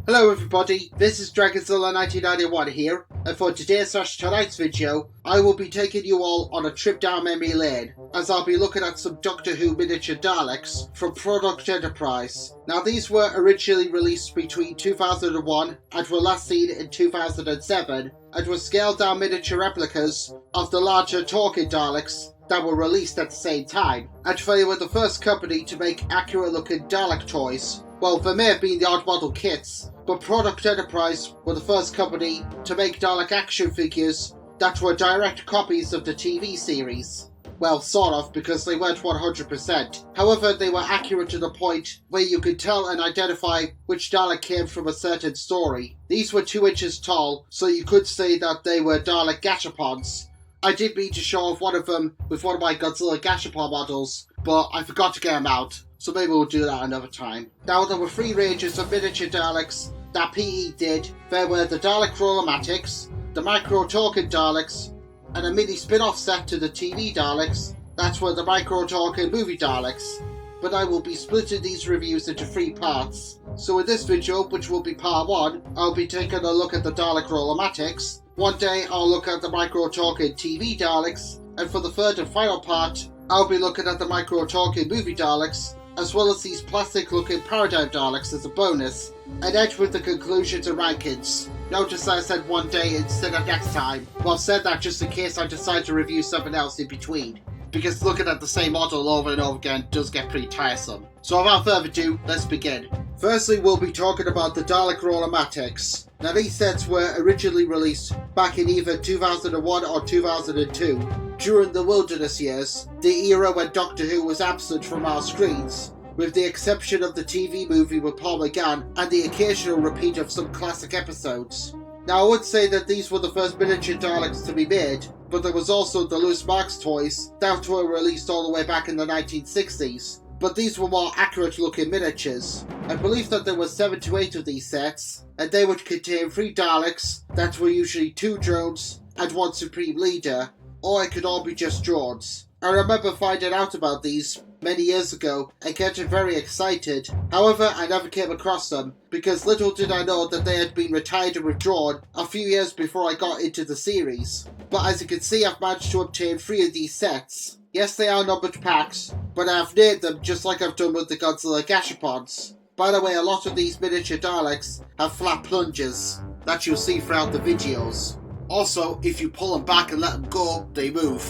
Hello everybody, this is Dragonzilla1991 here, and for today's/tonight's video, I will be taking you all on a trip down memory lane, as I'll be looking at some Doctor Who miniature Daleks from Product Enterprise. Now these were originally released between 2001 and were last seen in 2007, and were scaled down miniature replicas of the larger talking Daleks that were released at the same time, and they were the first company to make accurate looking Dalek toys. Well, there may have been the odd model kits, but Product Enterprise were the first company to make Dalek action figures that were direct copies of the TV series. Well, sort of, because they weren't 100%. However, they were accurate to the point where you could tell and identify which Dalek came from a certain story. These were 2 inches tall, so you could say that they were Dalek gashapods. I did mean to show off one of them with one of my Godzilla gashapon models, but I forgot to get them out. So maybe we'll do that another time. Now there were 3 ranges of miniature Daleks that PE did. There were the Dalek Roll-A-Matics, the Micro Talking Daleks, and a mini spin-off set to the TV Daleks. That's were the Micro Talking Movie Daleks. But I will be splitting these reviews into 3 parts. So in this video, which will be part 1, I'll be taking a look at the Dalek Roll-A-Matics. One day I'll look at the Micro Talking TV Daleks, and for the 3rd and final part, I'll be looking at the Micro Talking Movie Daleks, as well as these plastic looking Paradigm Daleks as a bonus, and end with the conclusions and rankings. Notice I said one day instead of next time. Well, I've said that just in case I decide to review something else in between, because looking at the same model over and over again does get pretty tiresome. So without further ado, let's begin. Firstly, we'll be talking about the Dalek Roll-A-Matics. Now these sets were originally released back in either 2001 or 2002, during the Wilderness years, the era when Doctor Who was absent from our screens, with the exception of the TV movie with Paul McGann and the occasional repeat of some classic episodes. Now I would say that these were the first miniature Daleks to be made, but there was also the Loose Marks toys that were released all the way back in the 1960s. But these were more accurate looking miniatures. I believe that there were 7 to 8 of these sets, and they would contain 3 Daleks that were usually 2 drones and 1 Supreme Leader, or it could all be just drones. I remember finding out about these many years ago and getting very excited. However, I never came across them, because little did I know that they had been retired and withdrawn a few years before I got into the series. But as you can see, I've managed to obtain 3 of these sets. Yes, they are numbered packs, but I've named them just like I've done with the Godzilla gashapods. By the way, a lot of these miniature Daleks have flat plungers that you'll see throughout the videos. Also, if you pull them back and let them go, they move.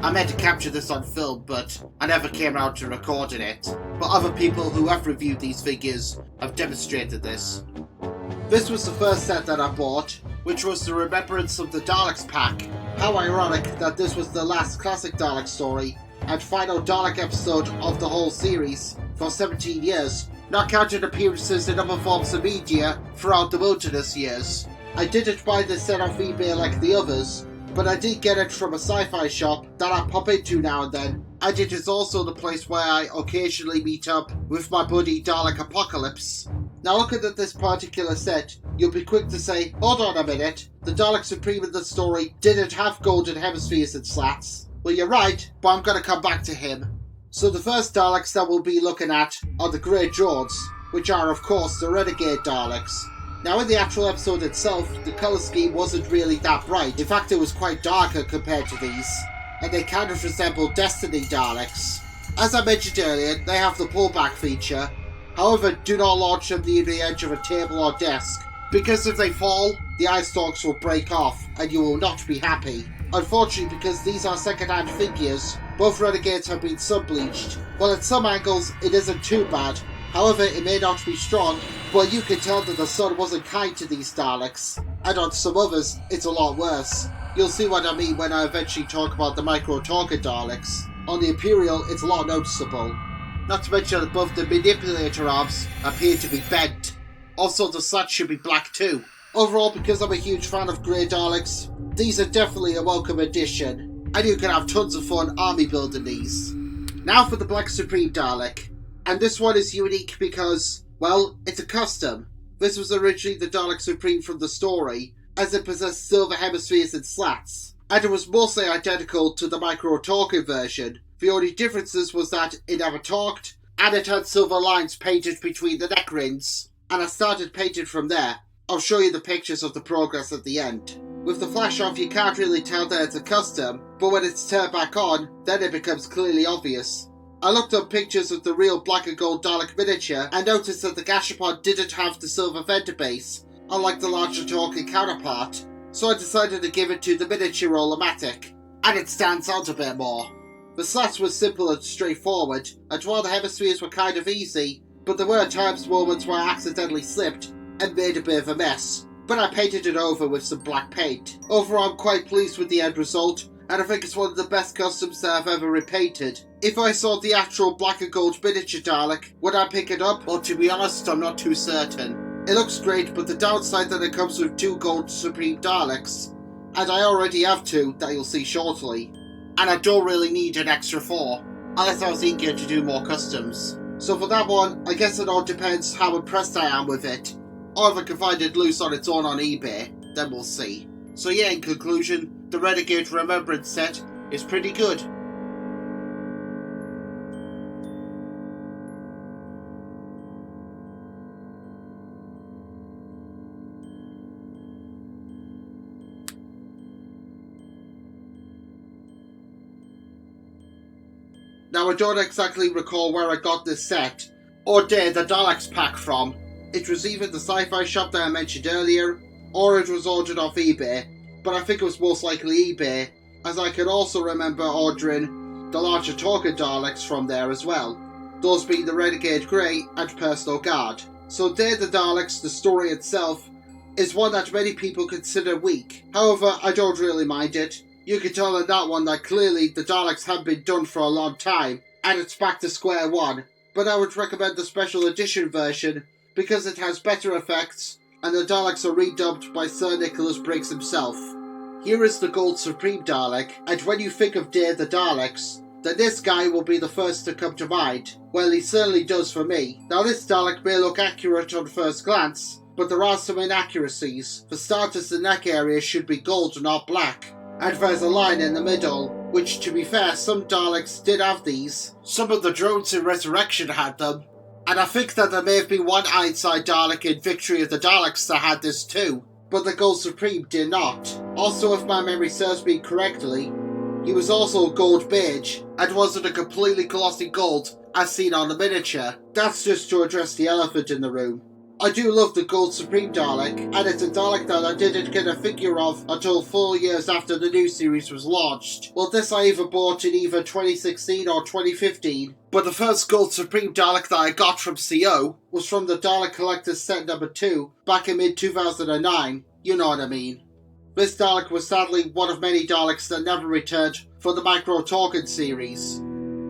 I meant to capture this on film, but I never came around to recording it. But other people who have reviewed these figures have demonstrated this. This was the first set that I bought, which was the Remembrance of the Daleks pack. How ironic that this was the last classic Dalek story and final Dalek episode of the whole series for 17 years, not counting appearances in other forms of media throughout the Wilderness years. I didn't buy this set off eBay like the others, but I did get it from a sci-fi shop that I pop into now and then, and it is also the place where I occasionally meet up with my buddy Dalek Apocalypse. Now looking at this particular set, you'll be quick to say, hold on a minute, the Dalek Supreme in the story didn't have golden hemispheres and slats. Well, you're right, but I'm going to come back to him. So the first Daleks that we'll be looking at are the Grey Drones, which are of course the Renegade Daleks. Now in the actual episode itself, the colour scheme wasn't really that bright. In fact, it was quite darker compared to these, and they kind of resemble Destiny Daleks. As I mentioned earlier, they have the pullback feature. However, do not launch them near the edge of a table or desk, because if they fall, the eye stalks will break off and you will not be happy. Unfortunately, because these are second-hand figures, both Renegades have been sun-bleached. Well, at some angles, it isn't too bad. However, it may not be strong, but you can tell that the sun wasn't kind to these Daleks. And on some others, it's a lot worse. You'll see what I mean when I eventually talk about the Micro Talking Daleks. On the Imperial, it's a lot noticeable. Not to mention that both the manipulator arms appear to be bent. Also, the slats should be black too. Overall, because I'm a huge fan of Grey Daleks, these are definitely a welcome addition, and you can have tons of fun army building these. Now for the Black Supreme Dalek. And this one is unique because, well, it's a custom. This was originally the Dalek Supreme from the story, as it possessed silver hemispheres and slats, and it was mostly identical to the Micro Talking version. The only differences was that it never talked, and it had silver lines painted between the neck rings. and I started painting from there. I'll show you the pictures of the progress at the end. With the flash off you can't really tell that it's a custom, but when it's turned back on, then it becomes clearly obvious. I looked up pictures of the real black and gold Dalek miniature and noticed that the gashapon didn't have the silver fender base, unlike the larger talking counterpart, so I decided to give it to the Miniature Roll-A-Matic, and it stands out a bit more. The slats were simple and straightforward, and while the hemispheres were kind of easy, but there were at times moments where I accidentally slipped and made a bit of a mess, but I painted it over with some black paint. Overall I'm quite pleased with the end result, and I think it's one of the best customs that I've ever repainted. If I saw the actual black and gold miniature Dalek, would I pick it up? Well, to be honest, I'm not too certain. It looks great, but the downside that it comes with 2 gold Supreme Daleks, and I already have 2 that you'll see shortly, and I don't really need an extra 4, unless I was eager to do more customs. So for that one, I guess it all depends how impressed I am with it, or if I can find it loose on its own on eBay, then we'll see. So yeah, in conclusion, the Renegade Remembrance set is pretty good. Now I don't exactly recall where I got this set, or Day the Daleks pack from. It was either the sci-fi shop that I mentioned earlier, or it was ordered off eBay, but I think it was most likely eBay, as I can also remember ordering the larger talking Daleks from there as well, those being the Renegade Grey and Personal Guard. So Day the Daleks, the story itself, is one that many people consider weak. However, I don't really mind it. You can tell in that one that clearly the Daleks have been done for a long time, and it's back to square one, but I would recommend the special edition version because it has better effects, and the Daleks are redubbed by Sir Nicholas Briggs himself. Here is the Gold Supreme Dalek, and when you think of Day the Daleks, then this guy will be the first to come to mind. Well, he certainly does for me. Now this Dalek may look accurate on first glance, but there are some inaccuracies. For starters, the neck area should be gold, not black, and there's a line in the middle, which to be fair, some Daleks did have these. Some of the drones in Resurrection had them, and I think that there may have been one Ironside Dalek in Victory of the Daleks that had this too, but the Gold Supreme did not. Also, if my memory serves me correctly, he was also gold beige, and wasn't a completely glossy gold as seen on the miniature. That's just to address the elephant in the room. I do love the Gold Supreme Dalek, and it's a Dalek that I didn't get a figure of until 4 years after the new series was launched. Well, this I either bought in either 2016 or 2015, but the first Gold Supreme Dalek that I got from CO was from the Dalek Collector's Set number 2 back in mid-2009, you know what I mean. This Dalek was sadly one of many Daleks that never returned for the Micro Talking series.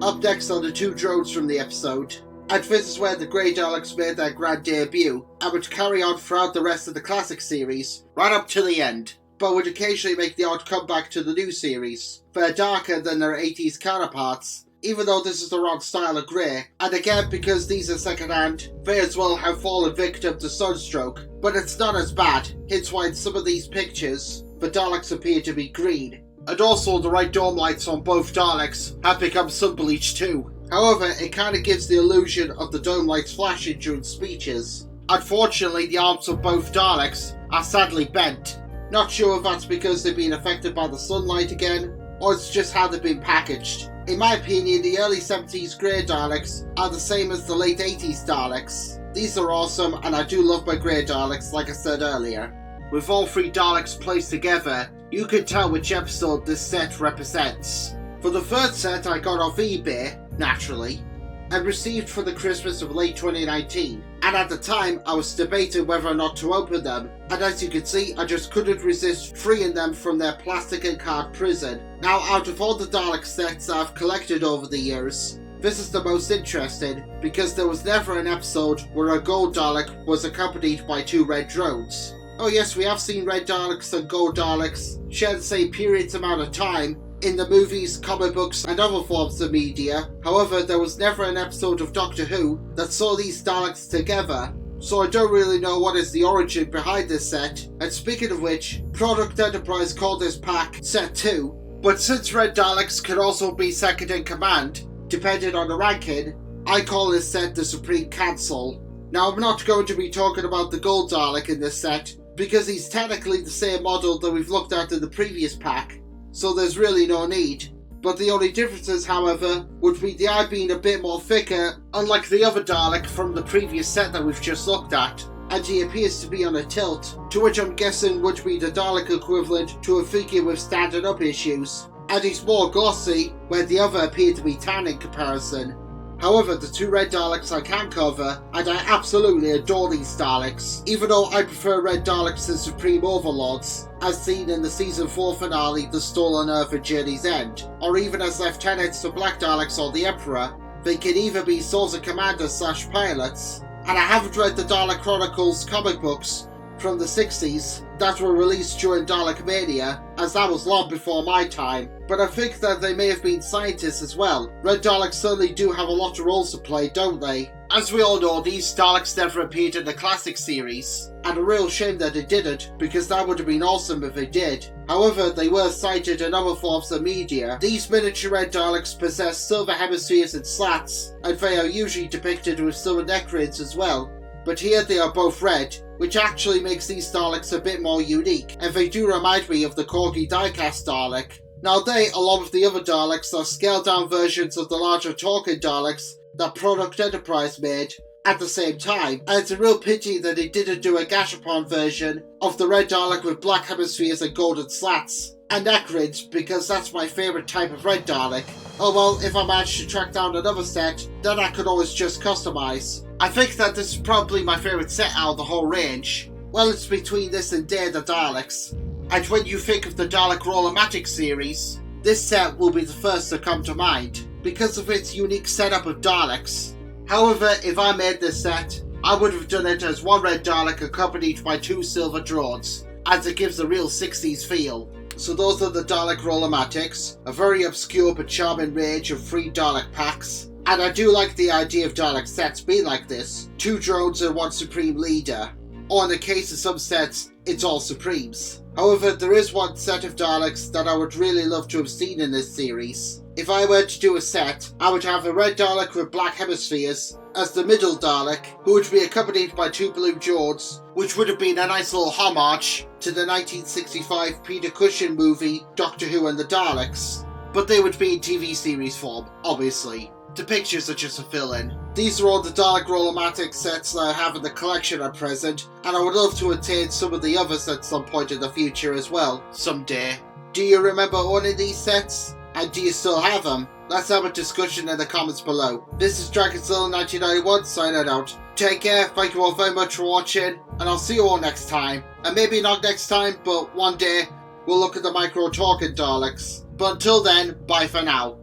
Up next are the 2 drones from the episode, and this is where the Grey Daleks made their grand debut, and would carry on throughout the rest of the classic series, right up to the end, but would occasionally make the odd comeback to the new series. They're darker than their 80s counterparts, even though this is the wrong style of grey, and again because these are second hand, they as well have fallen victim to sunstroke, but it's not as bad, hence why in some of these pictures, the Daleks appear to be green. And also the right dome lights on both Daleks have become sun-bleached too. However, it kinda gives the illusion of the dome lights flashing during speeches. Unfortunately, the arms of both Daleks are sadly bent. Not sure if that's because they've been affected by the sunlight again, or it's just how they've been packaged. In my opinion, the early 70s Grey Daleks are the same as the late 80s Daleks. These are awesome, and I do love my Grey Daleks like I said earlier. With all 3 Daleks placed together, you can tell which episode this set represents. For the third set I got off eBay, naturally, and received for the Christmas of late 2019, and at the time I was debating whether or not to open them, and as you can see I just couldn't resist freeing them from their plastic and card prison. Now out of all the Dalek sets I've collected over the years, this is the most interesting because there was never an episode where a gold Dalek was accompanied by 2 red drones. Oh yes, we have seen red Daleks and gold Daleks share the same period amount of time in the movies, comic books and other forms of media. However, there was never an episode of Doctor Who that saw these Daleks together, so I don't really know what is the origin behind this set. And speaking of which, Product Enterprise called this pack Set 2, but since red Daleks can also be second in command, depending on the ranking, I call this set the Supreme Council. Now, I'm not going to be talking about the gold Dalek in this set, because he's technically the same model that we've looked at in the previous pack, so there's really no need. But the only differences, however, would be the eye being a bit more thicker, unlike the other Dalek from the previous set that we've just looked at, and he appears to be on a tilt, to which I'm guessing would be the Dalek equivalent to a figure with standing up issues, and he's more glossy, where the other appeared to be tan in comparison. However, the two red Daleks I can cover, and I absolutely adore these Daleks, even though I prefer red Daleks as Supreme Overlords, as seen in the Season 4 finale The Stolen Earth at Journey's End, or even as Lieutenants to Black Daleks or the Emperor. They can either be Swords of Commanders / pilots, and I haven't read the Dalek Chronicles comic books from the 60s that were released during Dalek Mania, as that was long before my time, but I think that they may have been scientists as well. Red Daleks certainly do have a lot of roles to play, don't they? As we all know, these Daleks never appeared in the classic series, and a real shame that they didn't, because that would have been awesome if they did. However, they were cited in other forms of media. These miniature red Daleks possess silver hemispheres and slats, and they are usually depicted with silver neck rings as well. But here they are both red, which actually makes these Daleks a bit more unique, and they do remind me of the Corgi diecast Dalek. Now they, along with the other Daleks, are scaled down versions of the larger talking Daleks that Product Enterprise made at the same time, and it's a real pity that they didn't do a Gashapon version of the red Dalek with black hemispheres and golden slats and neck rings, because that's my favourite type of red Dalek. Oh well, if I manage to track down another set, then I could always just customise. I think that this is probably my favourite set out of the whole range. Well, it's between this and Day of the Daleks. And when you think of the Dalek Roll-A-Matics series, this set will be the first to come to mind, because of its unique setup of Daleks. However, if I made this set, I would have done it as one red Dalek accompanied by two silver drones, as it gives a real 60s feel. So those are the Dalek Roll-A-Matics, a very obscure but charming range of 3 Dalek packs. And I do like the idea of Dalek sets being like this, 2 drones and 1 Supreme Leader. Or in the case of some sets, it's all Supremes. However, there is one set of Daleks that I would really love to have seen in this series. If I were to do a set, I would have a red Dalek with black hemispheres as the middle Dalek, who would be accompanied by 2 blue Geords, which would have been a nice little homage to the 1965 Peter Cushing movie Doctor Who and the Daleks. But they would be in TV series form, obviously. The pictures are just a fill-in. These are all the Dalek Roll-A-Matics sets that I have in the collection at present, and I would love to attain some of the others at some point in the future as well, someday. Do you remember owning these sets? And do you still have them? Let's have a discussion in the comments below. This is Dragonzilla1991 signing out. Take care, thank you all very much for watching, and I'll see you all next time. And maybe not next time, but one day we'll look at the micro talking Daleks. But until then, bye for now.